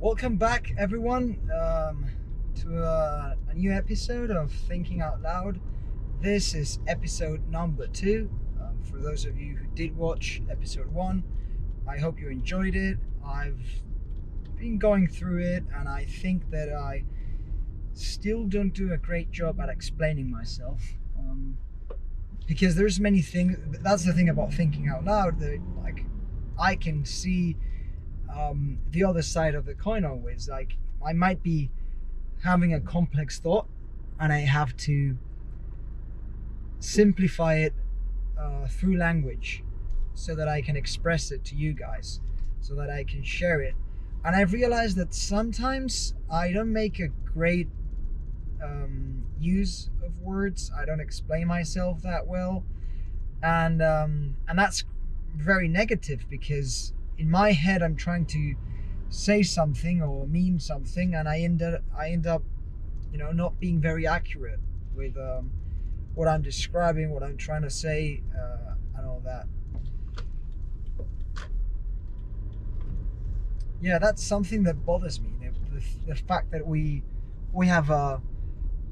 Welcome back, everyone, to a new episode of Thinking Out Loud. This is episode number 2. For those of you who did watch episode 1, I hope you enjoyed it. I've been going through it, and I think that I still don't do a great job at explaining myself. Because there's many things. That's the thing about thinking out loud. That I can see the other side of the coin always. Like, I might be having a complex thought and I have to simplify it through language so that I can express it to you guys, so that I can share it. And I've realized that sometimes I don't make a great use of words. I don't explain myself that well, and that's very negative, because in my head I'm trying to say something or mean something, and I end up not being very accurate with what I'm describing, what I'm trying to say, and all that. Yeah, that's something that bothers me. The fact that we have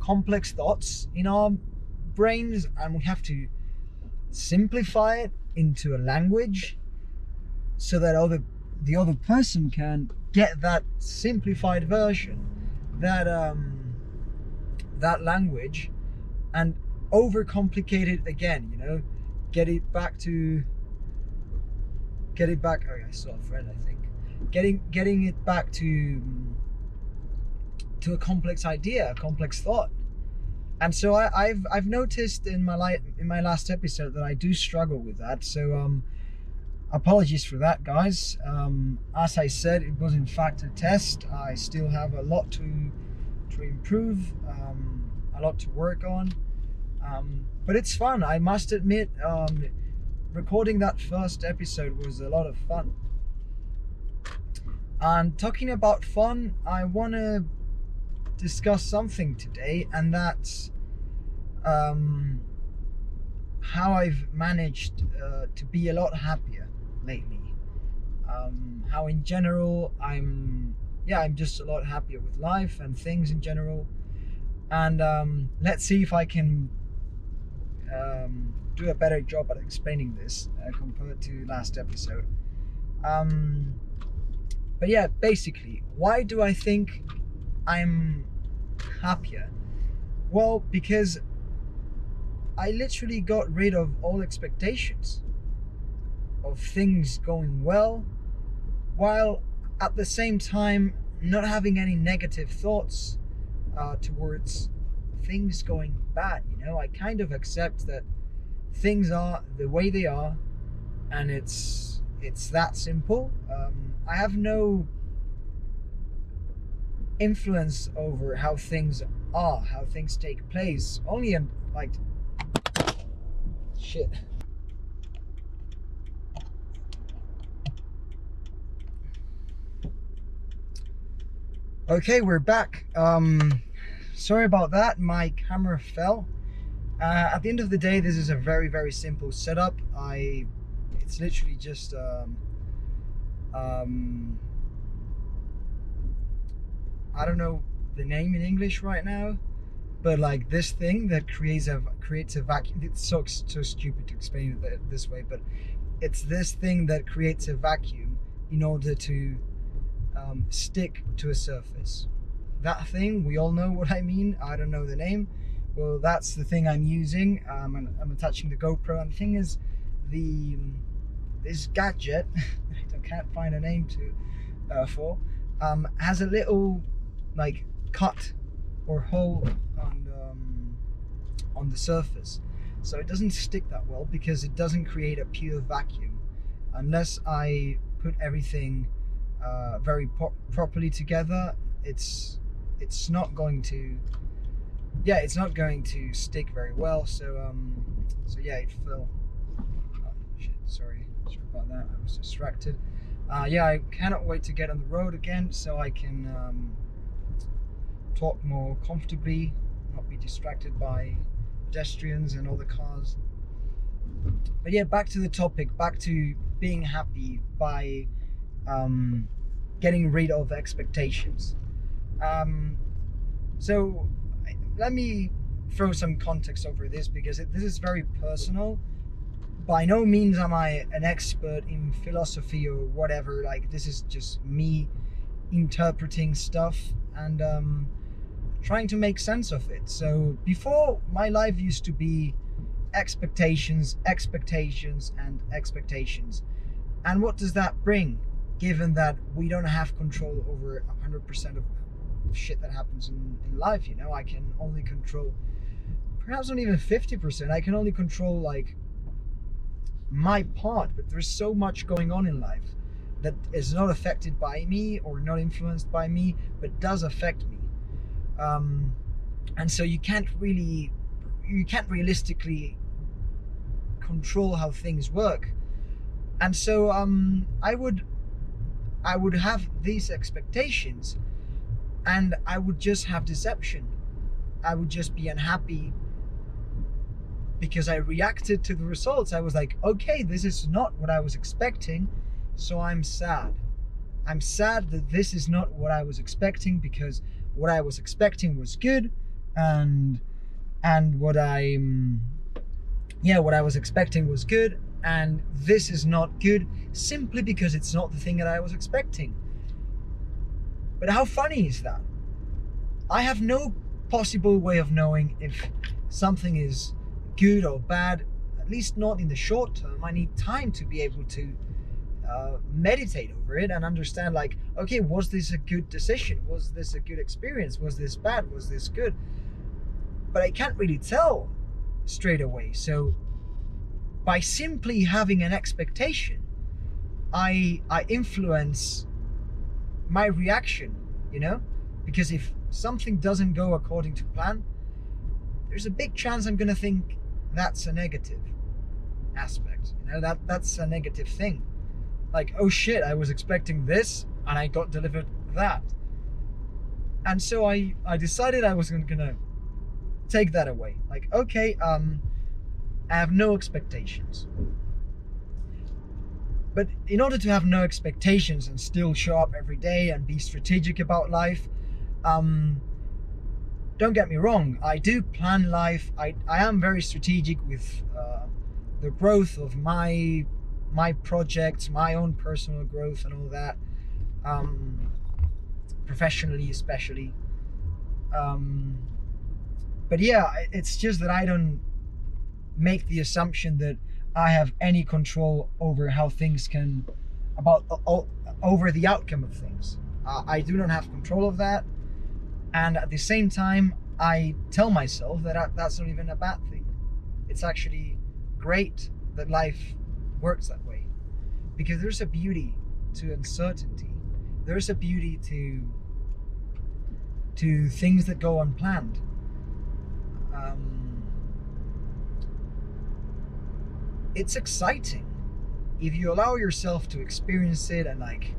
complex thoughts in our brains, and we have to simplify it into a language so that the other person can get that simplified version, that that language, and overcomplicate it again. Get it back. Oh, yeah, I saw a friend. I think getting it back to a complex idea, a complex thought. And so I've noticed in my last episode that I do struggle with that. So apologies for that, guys. As I said, it was in fact a test. I still have a lot to improve, a lot to work on. But it's fun, I must admit. Recording that first episode was a lot of fun. And talking about fun, I want to discuss something today, and that's how I've managed to be a lot happier lately. How in general I'm just a lot happier with life and things in general. And let's see if I can do a better job at explaining this compared to last episode. But yeah, basically, why do I think I'm happier? Well, because I literally got rid of all expectations of things going well, while at the same time not having any negative thoughts towards things going bad. I kind of accept that things are the way they are, and it's that simple. I have no influence over how things are, how things take place. Only in shit. Okay, we're back. Sorry about that. My camera fell. At the end of the day, this is a very, very simple setup. It's literally just I don't know the name in English right now, but like this thing that creates a vacuum. It's so stupid to explain it this way, but it's this thing that creates a vacuum in order to stick to a surface. That thing, we all know what I mean. I don't know the name. Well, that's the thing I'm using. And I'm attaching the GoPro, and the thing is, this gadget I can't find a name for has a little cut or hole on the surface, so it doesn't stick that well, because it doesn't create a pure vacuum unless I put everything very properly together. It's not going to stick very well. So yeah, it fell. Oh, shit, sorry about that. I was distracted. Yeah, I cannot wait to get on the road again so I can talk more comfortably, not be distracted by pedestrians and other cars. But yeah, back to the topic, back to being happy by getting rid of expectations. So let me throw some context over this, because this is very personal. By no means am I an expert in philosophy or whatever. Like, this is just me interpreting stuff and trying to make sense of it. So before, my life used to be expectations, expectations, and expectations. And what does that bring, given that we don't have control over 100% of shit that happens in life? You know, I can only control perhaps not even 50%. I can only control like my part, but there's so much going on in life that is not affected by me or not influenced by me, but does affect me. And so you can't realistically control how things work. And so I would have these expectations, and I would just have deception. I would just be unhappy because I reacted to the results. I was like, okay, this is not what I was expecting, so I'm sad. I'm sad that this is not what I was expecting, because what I was expecting was good, and what I was expecting was good, and this is not good simply because it's not the thing that I was expecting. But how funny is that? I have no possible way of knowing if something is good or bad, at least not in the short term. I need time to be able to meditate over it and understand, like, okay, was this a good decision? Was this a good experience? Was this bad? Was this good? But I can't really tell straight away. So by simply having an expectation, I influence my reaction, you know? Because if something doesn't go according to plan, there's a big chance I'm gonna think that's a negative aspect. You know, that's a negative thing. Like, oh shit, I was expecting this and I got delivered that. And so I decided I was gonna take that away. Like, okay, I have no expectations. But in order to have no expectations and still show up every day and be strategic about life, don't get me wrong, I do plan life. I am very strategic with the growth of my projects, my own personal growth and all that, professionally especially. But yeah, it's just that I don't make the assumption that I have any control over how things over the outcome of things. I do not have control of that. And at the same time, I tell myself that that's not even a bad thing. It's actually great that life works that way, because there's a beauty to uncertainty. There's a beauty to things that go unplanned. It's exciting if you allow yourself to experience it and like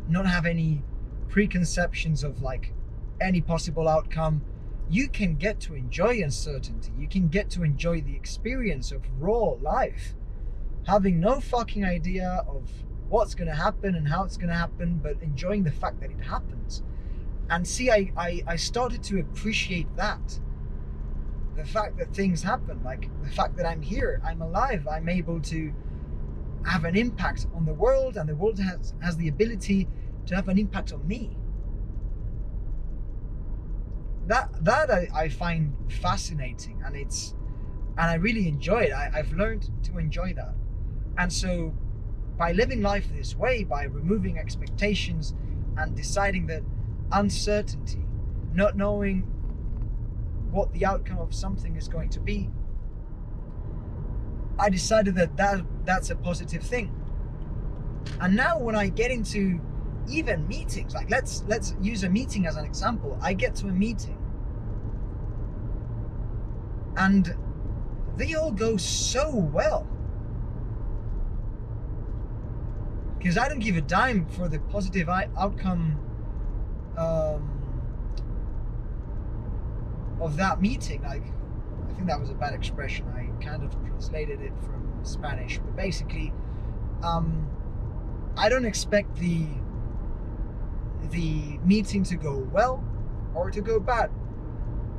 not have any preconceptions of like any possible outcome. You can get to enjoy uncertainty. You can get to enjoy the experience of raw life, having no fucking idea of what's going to happen and how it's going to happen, but enjoying the fact that it happens. And see, I started to appreciate that. The fact that things happen, like the fact that I'm here, I'm alive, I'm able to have an impact on the world, and the world has the ability to have an impact on me. That I find fascinating, and I really enjoy it. I've learned to enjoy that. And so by living life this way, by removing expectations and deciding that uncertainty, not knowing what the outcome of something is going to be, I decided that's a positive thing. And now when I get into even meetings, like let's use a meeting as an example. I get to a meeting and they all go so well, because I don't give a dime for the positive outcome of that meeting. Like, I think that was a bad expression. I kind of translated it from Spanish, but basically, I don't expect the the meeting to go well or to go bad.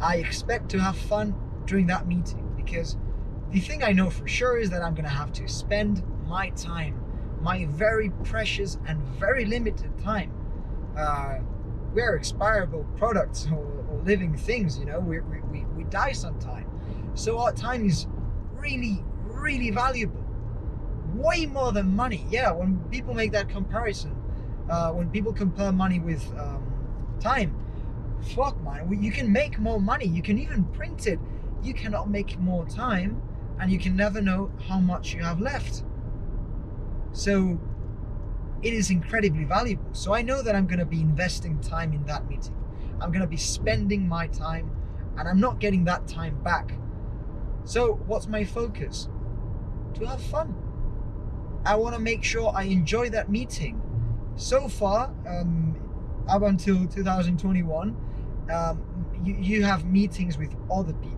I expect to have fun during that meeting, because the thing I know for sure is that I'm gonna have to spend my time, my very precious and very limited time. We're expirable products or living things, we die sometime. So our time is really, really valuable. Way more than money. Yeah, when people make that comparison, when people compare money with time, fuck man, you can make more money, you can even print it. You cannot make more time, and you can never know how much you have left. So it is incredibly valuable. So I know that I'm going to be investing time in that meeting. I'm going to be spending my time, and I'm not getting that time back. So what's my focus? To have fun. I want to make sure I enjoy that meeting. So far, up until 2021, you have meetings with other people.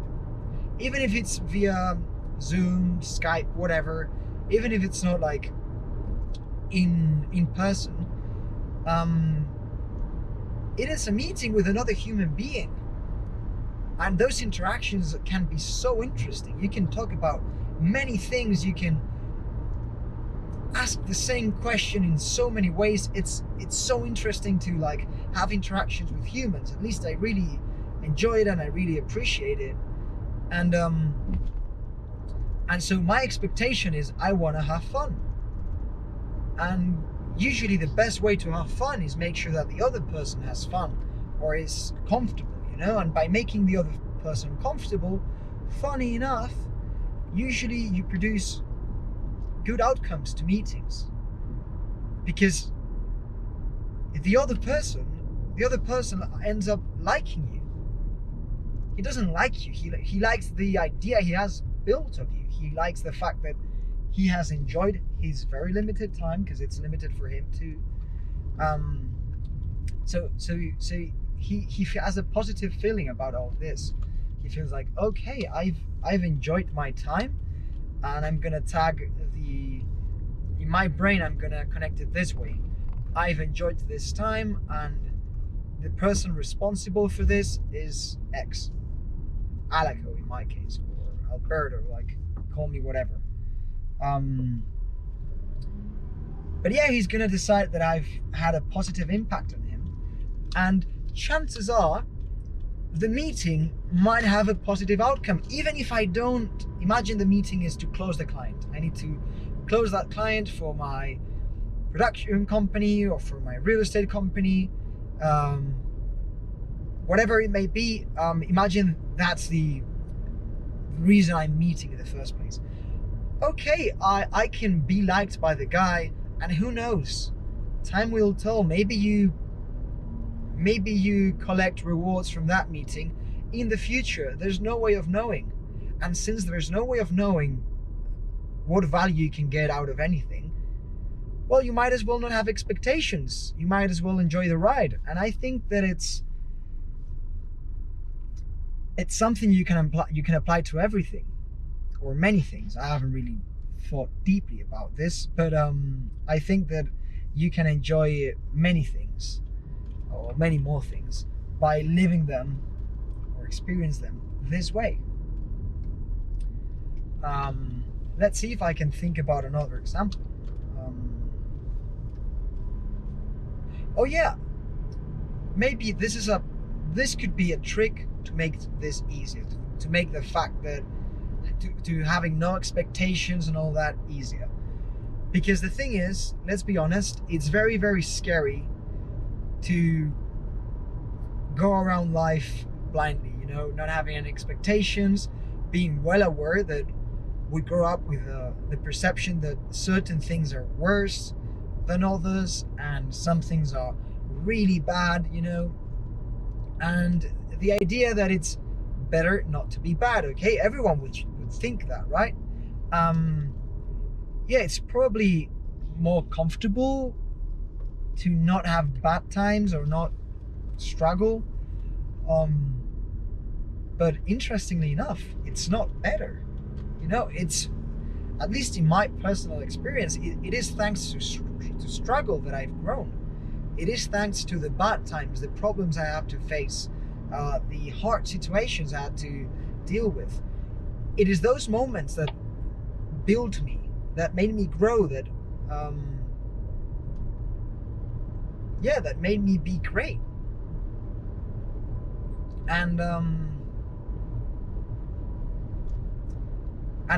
Even if it's via Zoom, Skype, whatever, even if it's not like in person, it is a meeting with another human being. And those interactions can be so interesting. You can talk about many things. You can ask the same question in so many ways. It's so interesting to like have interactions with humans. At least I really enjoy it and I really appreciate it. And so my expectation is I want to have fun. And usually the best way to have fun is make sure that the other person has fun or is comfortable, and by making the other person comfortable, funny enough, usually you produce good outcomes to meetings, because the other person ends up liking you. He doesn't like you, he likes the idea he has built of you. He likes the fact that he has enjoyed his very limited time, because it's limited for him too. So he has a positive feeling about all of this. He feels like, okay, I've enjoyed my time, and I'm gonna tag in my brain, I'm gonna connect it this way. I've enjoyed this time, and the person responsible for this is X. Alaccou in my case, or Alberto, like, call me whatever. But yeah, he's gonna decide that I've had a positive impact on him, and chances are the meeting might have a positive outcome. Even if I don't imagine the meeting is to close the client, I need to close that client for my production company or for my real estate company, whatever it may be. Imagine that's the reason I'm meeting in the first place. Okay, I can be liked by the guy, and who knows, time will tell. Maybe you collect rewards from that meeting in the future. There's no way of knowing. And since there's no way of knowing what value you can get out of anything, well, you might as well not have expectations. You might as well enjoy the ride. And I think that it's something you can apply to everything, or many things. I haven't really thought deeply about this, but I think that you can enjoy many things, or many more things, by living them or experience them this way. Let's see if I can think about another example. Oh yeah, maybe this could be a trick to make this easier, to make the fact that to having no expectations and all that easier. Because the thing is, let's be honest, it's very, very scary to go around life blindly, not having any expectations, being well aware that we grow up with the perception that certain things are worse than others, and some things are really bad, and the idea that it's better not to be bad. Okay, everyone would think that, right? Yeah, it's probably more comfortable to not have bad times or not struggle, but interestingly enough, it's not better. It's, at least in my personal experience, it is thanks to struggle that I've grown. It is thanks to the bad times, the problems I have to face, the hard situations I had to deal with. It is those moments that built me, that made me grow, um, that made me be great. And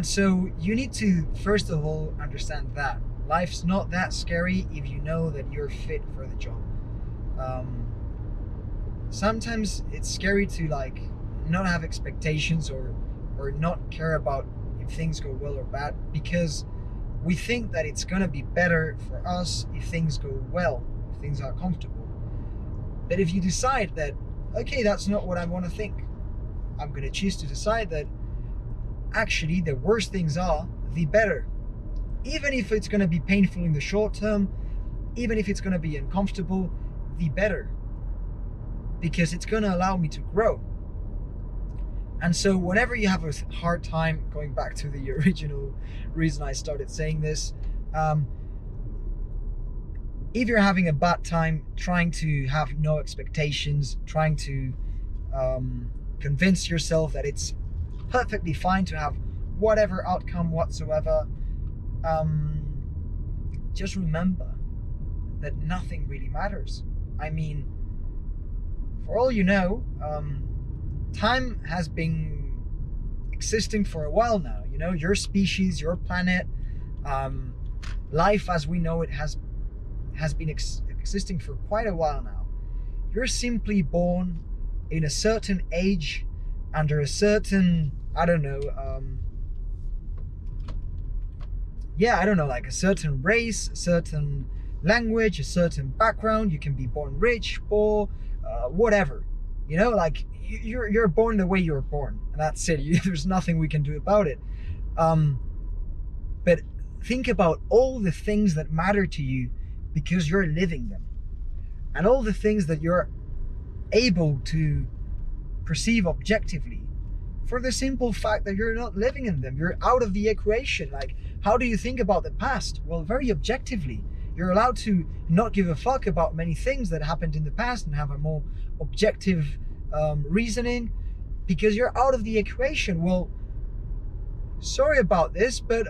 so you need to first of all understand that life's not that scary if you know that you're fit for the job. Um, Sometimes it's scary to like not have expectations, or not care about if things go well or bad, because we think that it's gonna be better for us if things go well, if things are comfortable. But if you decide that, okay, that's not what I want to think, I'm gonna choose to decide that actually the worse things are, the better. Even if it's gonna be painful in the short term, even if it's gonna be uncomfortable, the better. Because it's gonna allow me to grow. And so whenever you have a hard time, going back to the original reason I started saying this, if you're having a bad time trying to have no expectations, trying to convince yourself that it's perfectly fine to have whatever outcome whatsoever, just remember that nothing really matters. I mean, for all you know, time has been existing for a while now. You know, your species, your planet, life as we know it has been existing for quite a while now. You're simply born in a certain age, under a certain, I don't know, like a certain race, a certain language, a certain background. You can be born rich, poor, whatever. You know, like you're born the way you're born, and that's it. There's nothing we can do about it. But think about all the things that matter to you because you're living them, and all the things that you're able to perceive objectively, for the simple fact that you're not living in them. You're out of the equation. Like, how do you think about the past? Well, very objectively. You're allowed to not give a fuck about many things that happened in the past and have a more objective reasoning, because you're out of the equation. Well, sorry about this, but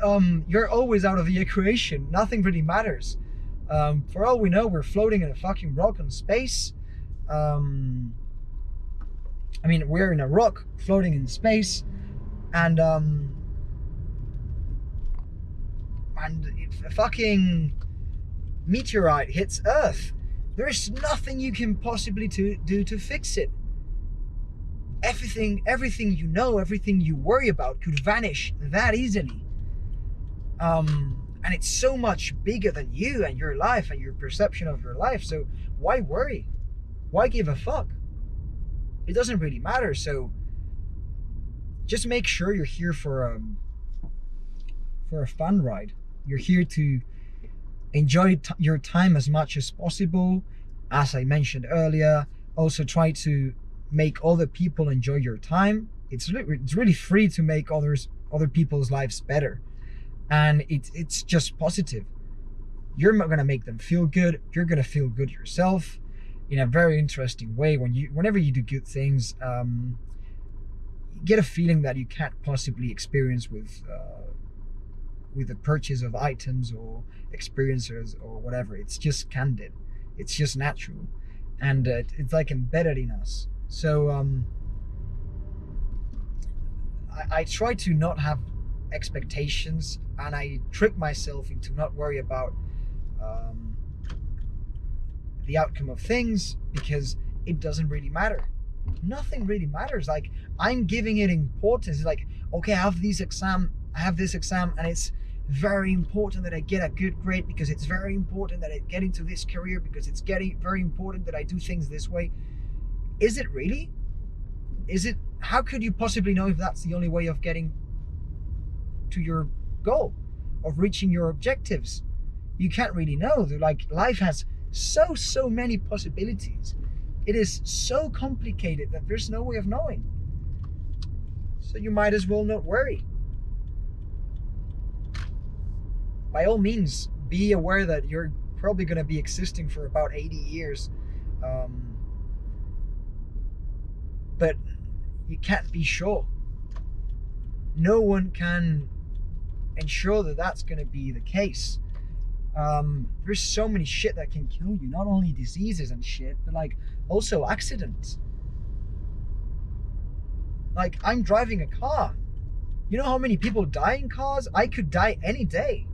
you're always out of the equation. Nothing really matters. For all we know, we're floating in a fucking rock in space. I mean, we're in a rock floating in space, and if a fucking meteorite hits Earth, there's nothing you can possibly do to fix it. Everything you know, everything you worry about could vanish that easily. And it's so much bigger than you and your life and your perception of your life. So why worry? Why give a fuck? It doesn't really matter. So just make sure you're here for a fun ride. You're here to enjoy your time as much as possible. As I mentioned earlier, also try to make other people enjoy your time. It's really free to make other people's lives better, and it's just positive. You're not gonna make them feel good. You're gonna feel good yourself in a very interesting way. Whenever you do good things, you get a feeling that you can't possibly experience with the purchase of items or experiences or whatever. It's just candid. It's just natural, and it's like embedded in us. So I try to not have expectations, and I trick myself into not worry about the outcome of things, because it doesn't really matter. Nothing really matters. Like, I'm giving it importance. It's like, okay, I have this exam, and it's very important that I get a good grade, because it's very important that I get into this career, because it's very important that I do things this way. Is it really? Is it? How could you possibly know if that's the only way of getting to your goal, of reaching your objectives? You can't really know. Like, life has so many possibilities. It is so complicated that there's no way of knowing. So you might as well not worry. By all means, be aware that you're probably going to be existing for about 80 years. But you can't be sure. No one can ensure that that's going to be the case. There's so many shit that can kill you, not only diseases and shit, but like also accidents. Like, I'm driving a car. You know how many people die in cars? I could die any day.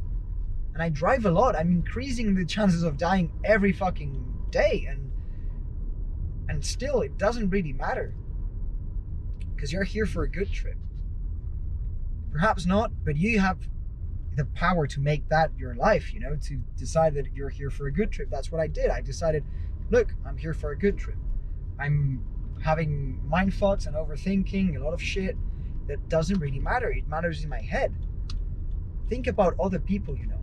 And I drive a lot. I'm increasing the chances of dying every fucking day, and still it doesn't really matter. Because you're here for a good trip. Perhaps not, but you have the power to make that your life, you know, to decide that you're here for a good trip. That's what I did. I decided, look, I'm here for a good trip. I'm having mind thoughts and overthinking a lot of shit that doesn't really matter. It matters in my head. Think about other people, you know,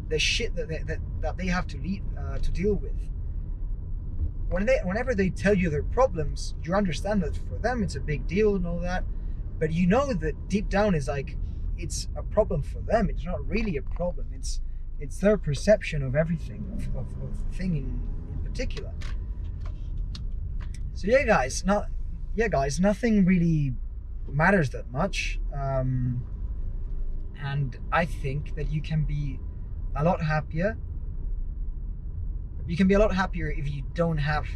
the shit that they have to deal with. Whenever they tell you their problems, you understand that for them it's a big deal and all that, but you know that deep down is like, it's a problem for them. It's not really a problem. It's their perception of everything, of the thing in particular. So yeah, guys, nothing really matters that much. And I think that you can be a lot happier. You can be a lot happier if you don't have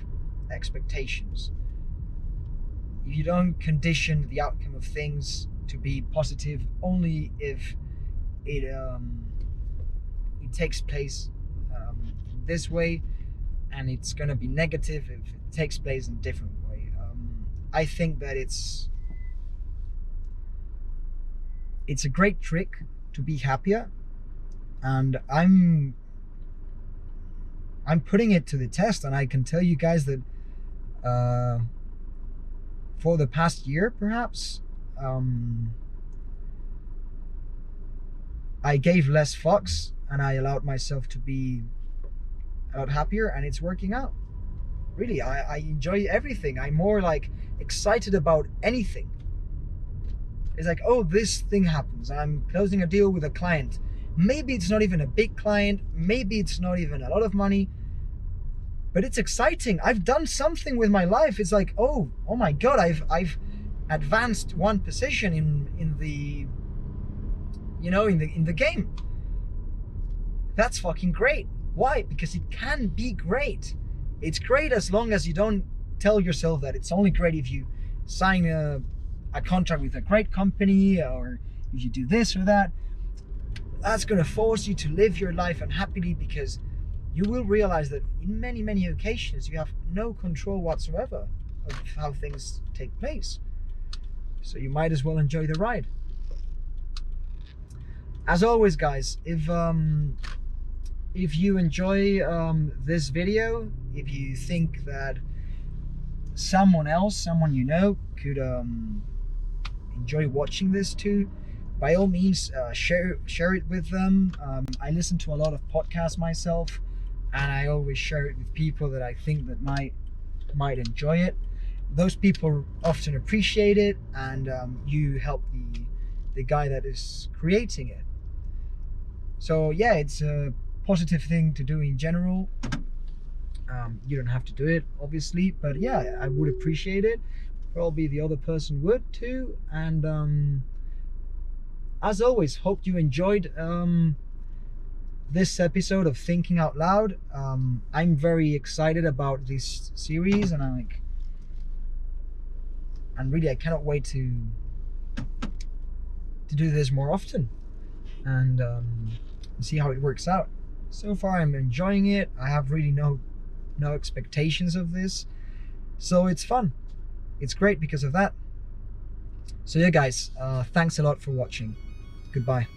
expectations. If you don't condition the outcome of things to be positive only if it takes place this way, and it's going to be negative if it takes place in a different way. I think that it's a great trick to be happier, and I'm putting it to the test, and I can tell you guys that for the past year, perhaps, I gave less fucks and I allowed myself to be a lot happier, and it's working out. Really, I enjoy everything. I'm more like excited about anything. It's like, oh, this thing happens. I'm closing a deal with a client. Maybe it's not even a big client. Maybe it's not even a lot of money. But it's exciting. I've done something with my life. It's like, oh my God, I've advanced one position in the, you know, in the game. That's fucking great. Why? Because it can be great. It's great as long as you don't tell yourself that it's only great if you sign a contract with a great company, or if you do this or that. That's going to force you to live your life unhappily, because you will realize that in many, many occasions you have no control whatsoever of how things take place. So you might as well enjoy the ride. As always, guys, if you enjoy this video, if you think that someone you know could enjoy watching this too, by all means, share it with them. I listen to a lot of podcasts myself, and I always share it with people that I think that might enjoy it. Those people often appreciate it, and you help the guy that is creating it. So yeah, it's a positive thing to do in general. You don't have to do it, obviously, but yeah, I would appreciate it. Probably the other person would too. And as always, hope you enjoyed this episode of Thinking Out Loud. I'm very excited about this series, and I cannot wait to do this more often, and see how it works out. So far, I'm enjoying it. I have really no expectations of this, so it's fun. It's great because of that. So yeah, guys, thanks a lot for watching. Goodbye.